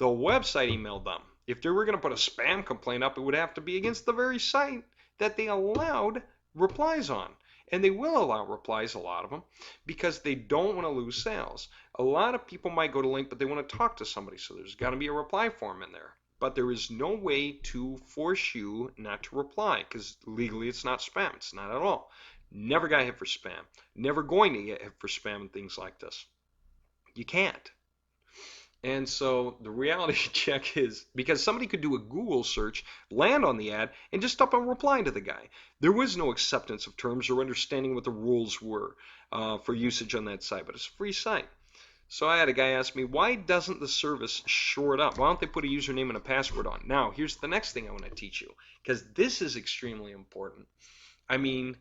The website emailed them. If they were going to put a spam complaint up, it would have to be against the very site that they allowed replies on. And they will allow replies, a lot of them, because they don't want to lose sales. A lot of people might go to link, but they want to talk to somebody, so there's got to be a reply form in there. But there is no way to force you not to reply, because legally it's not spam. It's not at all. Never got hit for spam. Never going to get hit for spam and things like this. You can't. And so the reality check is, because somebody could do a Google search, land on the ad, and just up and reply to the guy. There was no acceptance of terms or understanding what the rules were for usage on that site, but it's a free site. So I had a guy ask me, why doesn't the service shore it up? Why don't they put a username and a password on? Now, here's the next thing I want to teach you, because this is extremely important. I mean,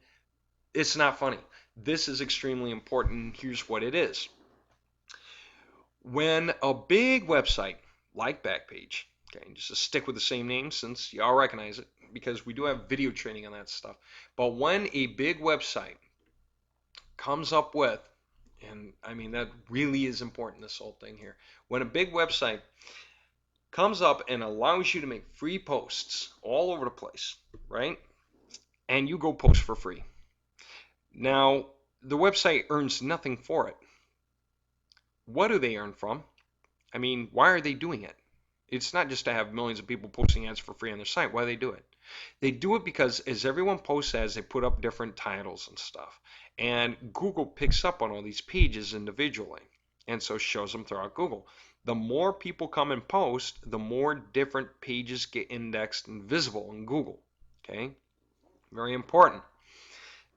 it's not funny. This is extremely important. Here's what it is. When a big website like Backpage, okay, just to stick with the same name since y'all recognize it, because we do have video training on that stuff, but when a big website comes up with, and I mean that really is important, this whole thing here, when a big website comes up and allows you to make free posts all over the place, right, and you go post for free. Now, the website earns nothing for it. What do they earn from? I mean, why are they doing it? It's not just to have millions of people posting ads for free on their site. Why do they do it? They do it because as everyone posts ads, they put up different titles and stuff. And Google picks up on all these pages individually, and so shows them throughout Google. The more people come and post, the more different pages get indexed and visible in Google. Okay? Very important.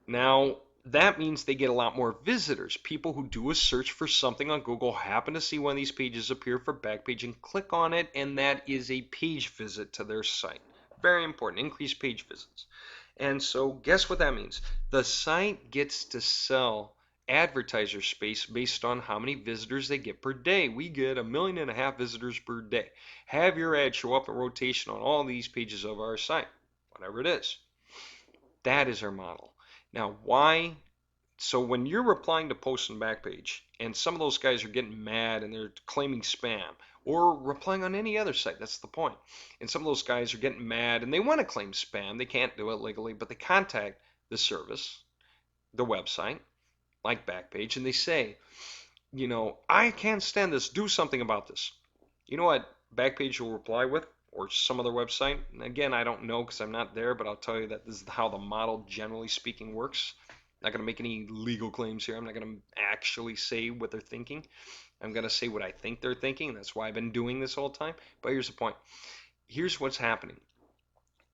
Now, that means they get a lot more visitors. People who do a search for something on Google happen to see one of these pages appear for Backpage and click on it, and that is a page visit to their site. Very important, increased page visits. And so guess what that means? The site gets to sell advertiser space based on how many visitors they get per day. We get 1.5 million visitors per day. Have your ad show up in rotation on all these pages of our site, whatever it is. That is our model. Now, why? So when you're replying to posts on Backpage, and some of those guys are getting mad and they're claiming spam, or replying on any other site, that's the point. And some of those guys are getting mad and they want to claim spam. They can't do it legally, but they contact the service, the website, like Backpage, and they say, you know, I can't stand this. Do something about this. You know what Backpage will reply with? Or some other website. And again, I don't know because I'm not there, but I'll tell you that this is how the model, generally speaking, works. I'm not going to make any legal claims here. I'm not going to actually say what they're thinking. I'm going to say what I think they're thinking. And that's why I've been doing this whole time. But here's the point. Here's what's happening.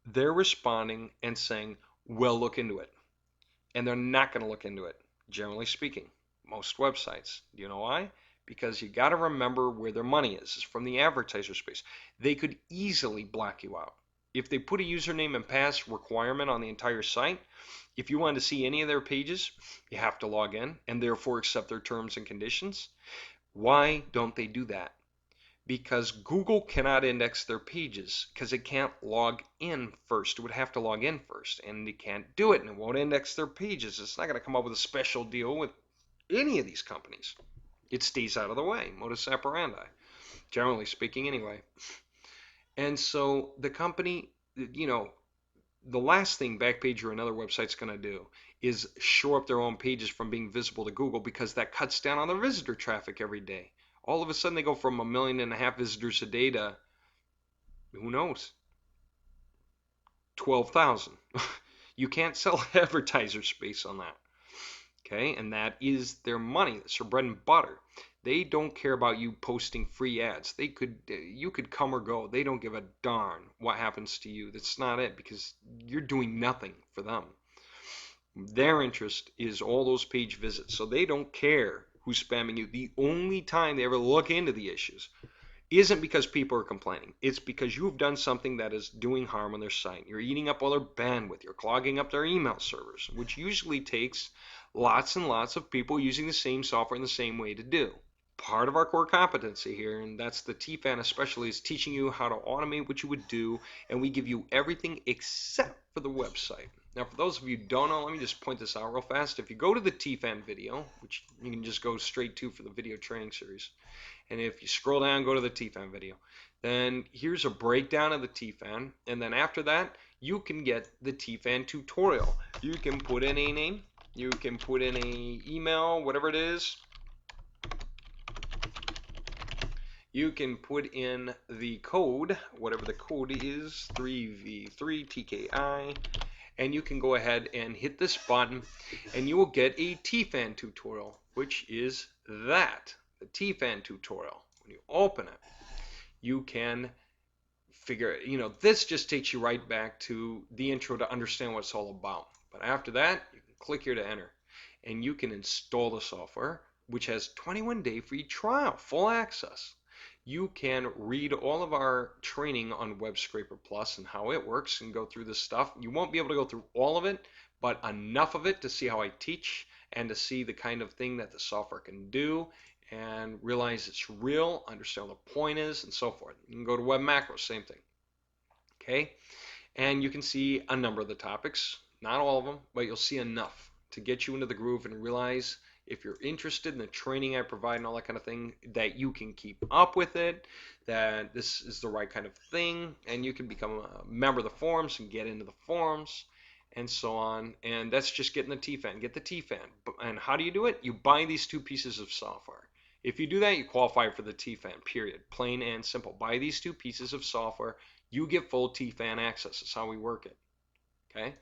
They're responding and saying, well, look into it. And they're not going to look into it, generally speaking. Most websites. Do you know why? Because you got to remember where their money is. It's from the advertiser space. They could easily block you out. If they put a username and pass requirement on the entire site, if you want to see any of their pages, you have to log in and therefore accept their terms and conditions. Why don't they do that? Because Google cannot index their pages because it can't log in first. It would have to log in first, and it can't do it, and it won't index their pages. It's not going to come up with a special deal with any of these companies. It stays out of the way, modus operandi, generally speaking anyway. And so the company, you know, the last thing Backpage or another website's going to do is shore up their own pages from being visible to Google, because that cuts down on their visitor traffic every day. All of a sudden they go from 1.5 million visitors a day to, who knows, 12,000. You can't sell advertiser space on that. Okay, and that is their money. That's their bread and butter. They don't care about you posting free ads. You could come or go. They don't give a darn what happens to you. That's not it, because you're doing nothing for them. Their interest is all those page visits. So they don't care who's spamming you. The only time they ever look into the issues isn't because people are complaining. It's because you've done something that is doing harm on their site. You're eating up all their bandwidth. You're clogging up their email servers, which usually takes lots and lots of people using the same software in the same way to do. Part of our core competency here, and that's the TFAN especially, is teaching you how to automate what you would do, and we give you everything except for the website. Now, for those of you who don't know, let me just point this out real fast. If you go to the TFAN video, which you can just go straight to for the video training series, And if you scroll down, go to the TFAN video. Then here's a breakdown of the TFAN. And then after that, you can get the TFAN tutorial. You can put in a name, you can put in a email, whatever it is. You can put in the code, whatever the code is, 3v3TKI, and you can go ahead and hit this button and you will get a TFAN tutorial, which is that, the TFAN tutorial. When you open it, you can figure, this just takes you right back to the intro to understand what it's all about. But after that, you can click here to enter and you can install the software, which has 21-day free trial, full access. You can read all of our training on Web Scraper Plus and how it works and go through this stuff. You won't be able to go through all of it, but enough of it to see how I teach and to see the kind of thing that the software can do and realize it's real, understand what the point is, and so forth. You can go to Web Macros, same thing. Okay? And you can see a number of the topics, not all of them, but you'll see enough to get you into the groove and realize if you're interested in the training I provide and all that kind of thing, that you can keep up with it, that this is the right kind of thing, and you can become a member of the forums and get into the forums and so on. And that's just getting the TFAN. Get the TFAN. And how do you do it? You buy these two pieces of software. If you do that, you qualify for the TFAN, period. Plain and simple. Buy these two pieces of software. You get full TFAN access. That's how we work it. Okay?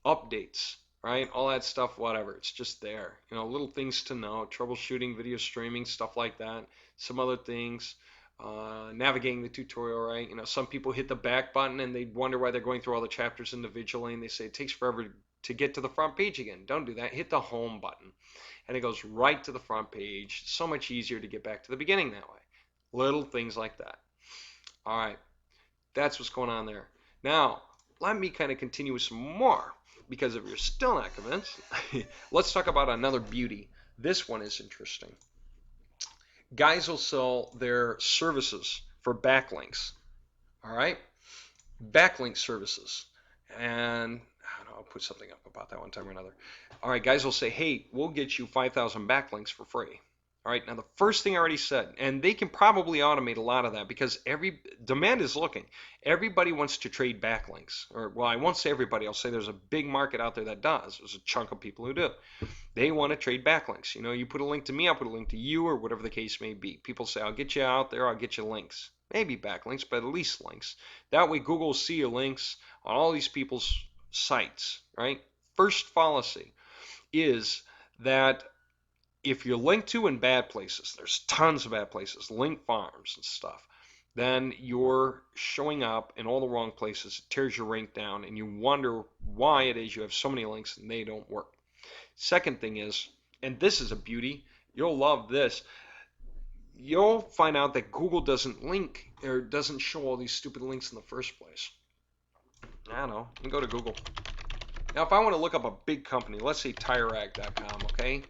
Updates. Right? All that stuff, whatever. It's just there. Little things to know. Troubleshooting, video streaming, stuff like that. Some other things. Navigating the tutorial, right? Some people hit the back button and they wonder why they're going through all the chapters individually and they say it takes forever to get to the front page again. Don't do that. Hit the home button and it goes right to the front page. It's so much easier to get back to the beginning that way. Little things like that. All right. That's what's going on there. Now, let me kind of continue with some more. Because if you're still not convinced, let's talk about another beauty. This one is interesting. Guys will sell their services for backlinks. All right? Backlink services. And I don't know, I'll put something up about that one time or another. All right, guys will say, hey, we'll get you 5,000 backlinks for free. All right, now the first thing I already said, and they can probably automate a lot of that because every demand is looking. Everybody wants to trade backlinks. Or, well, I won't say everybody. I'll say there's a big market out there that does. There's a chunk of people who do. They want to trade backlinks. You put a link to me, I'll put a link to you, or whatever the case may be. People say, I'll get you out there, I'll get you links. Maybe backlinks, but at least links. That way Google will see your links on all these people's sites, right? First fallacy is that if you're linked to in bad places, there's tons of bad places, link farms and stuff, then you're showing up in all the wrong places. It tears your rank down, and you wonder why it is you have so many links and they don't work. Second thing is, and this is a beauty, you'll love this, you'll find out that Google doesn't link or doesn't show all these stupid links in the first place. I don't know. You go to Google. Now, if I want to look up a big company, let's say TireRack.com, okay?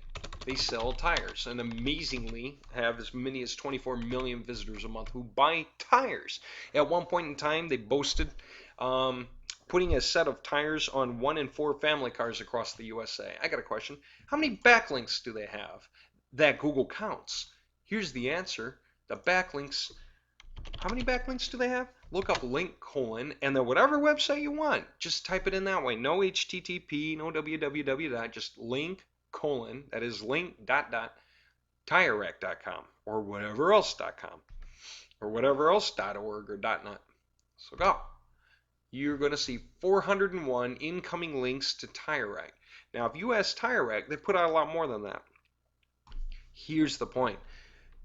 They sell tires and amazingly have as many as 24 million visitors a month who buy tires. At one point in time, they boasted putting a set of tires on 1 in 4 family cars across the USA. I got a question. How many backlinks do they have that Google counts? Here's the answer. The backlinks, how many backlinks do they have? Look up link : and then whatever website you want, just type it in that way. No HTTP, no www, just link : that is link ... TireRack.com or whatever else.com or whatever else.org or .net. So go. You're going to see 401 incoming links to TireRack. Now, if you ask TireRack, they put out a lot more than that. Here's the point.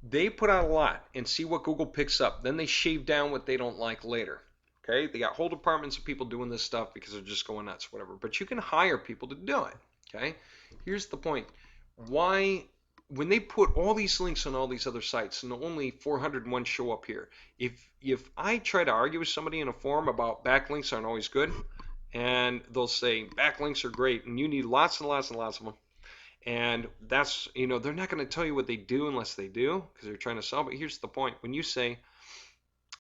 They put out a lot and see what Google picks up. Then they shave down what they don't like later. Okay? They got whole departments of people doing this stuff because they're just going nuts, whatever. But you can hire people to do it. Okay? Here's the point. Why, when they put all these links on all these other sites and only 401 show up here, if I try to argue with somebody in a forum about backlinks aren't always good, and they'll say backlinks are great and you need lots and lots and lots of them, and that's, they're not going to tell you what they do unless they do because they're trying to sell. But here's the point. When you say,